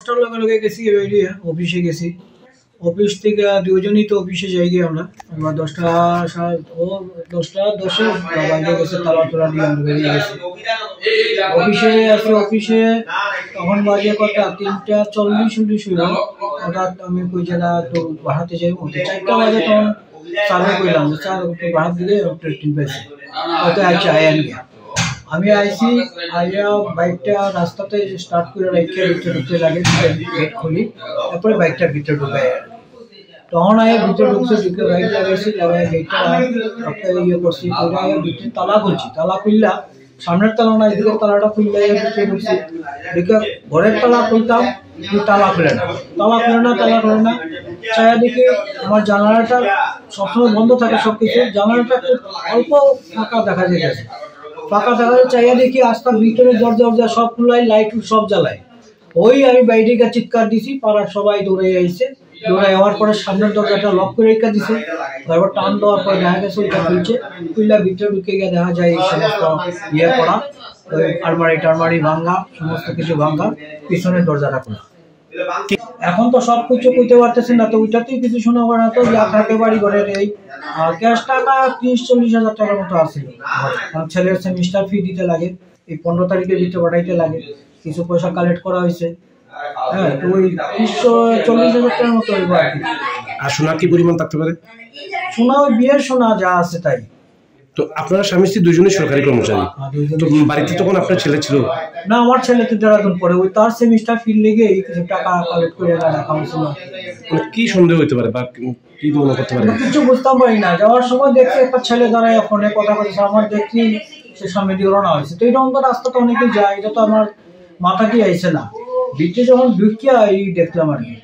10টার লগে গেছি বেরিয়ে অফিসে গেছি। অফিস থেকে দুজনই তো অফিসে যাই গিয়ে আমরা 10টা 10 বাইরে গেছে, তালা তোলা দিয়ে আমরা বেরিয়ে গেছি। অফিসে আসি, অফিসে তখন বাজে কটা 3:40 হইল। হঠাৎ আমি কই জায়গা তো বাড়াতে যাই, 4টা বাজে তখন চালু করলাম যে স্যার একটু বাড়াত দিলে ট্রেন পাইছে হয়তো আইসি আয়ান গিয়া। আমি আইসি আইয়া বাইকটা রাস্তাতে স্টার্ট করে রেখে ভিতরে ঢুকতে লাগে, গেট খুলি, তারপরে বাইকটা ভিতরে ঢুকাই। তখন আয়া ভিতরে ঢুকছে, ঢুকে বাইক লাগাইছি, লাগাই গেটটা ইয়ে করছি, ভিতরে তালা খুলছি। তালা খুললা সামনের তালা না, এদিকের তালাটা খুললে ভিতরে ঢুকছি। দেখে ঘরের তালা খুলতাম, তালা খুলে না, তালা খুলে না, তালা খুলে না। চায়া দেখি আমার জানালাটা সবসময় বন্ধ থাকে, সবকিছু জানালাটা অল্প ফাঁকা দেখা যেতেছে। ফাঁকা দেখা চাইয়া দেখি আস্তা ভিতরে দরজা সব খোলাই, লাইট সব জ্বালায়। ওই আমি বাইরে গিয়ে চিৎকার দিছি, পাড়ার সবাই দৌড়ে আইছে। দৌড়ে যাওয়ার পরে সামনের দরজাটা লক করে রেখে দিছে। তারপর টান দেওয়ার পরে দেখা গেছে ওইটা খুলছে, খুললা ভিতরে ঢুকে গিয়ে দেখা যায় এই সমস্ত ইয়ে করা, আলমারি ভাঙ্গা, সমস্ত কিছু ভাঙ্গা, পিছনের দরজাটা খোলা। এখন তো সব কিছু কইতে পারতেছি না, তো ওইটাতেই কিছু শোনা পড়া তো যা থাকে বাড়ি ঘরের এই ক্যাশ টাকা 30-40 হাজার টাকার মতো আসছিল। ছেলের সেমিস্টার ফি দিতে লাগে, এই 15 তারিখের ভিতরে পাঠাইতে লাগে, কিছু পয়সা কালেক্ট করা হয়েছে। হ্যাঁ, তো ওই 30-40 হাজার টাকার মতো হইব আর কি। আর সোনা কি পরিমাণ থাকতে পারে? সোনা ওই বিয়ের সোনা যা আছে তাই। তো আপনারা স্বামী স্ত্রী দুজনেই সরকারি কর্মচারী, তো বাড়িতে তখন আপনার ছেলে ছিল না? আমার ছেলে তো দেড়াদিন পরে ওই তার সেমিস্টার ফি লেগে কিছু টাকা কালেক্ট করে রাখা হয়েছিল। কি সন্দেহ হইতে পারে বা কি মনে করতে পারে? কিছু বুঝতাম পারি না। যাওয়ার সময় দেখছি একটা ছেলে দাঁড়ায় ফোনে কথা বলছে, আমার দেখছি সে সামনে দিয়ে রওনা হয়েছে। তো এইরকম তো রাস্তা তো অনেকেই যায়, এটা তো আমার মাথাতেই আইছে না। ভিতরে যখন ঢুকিয়া এই দেখলাম আর কি।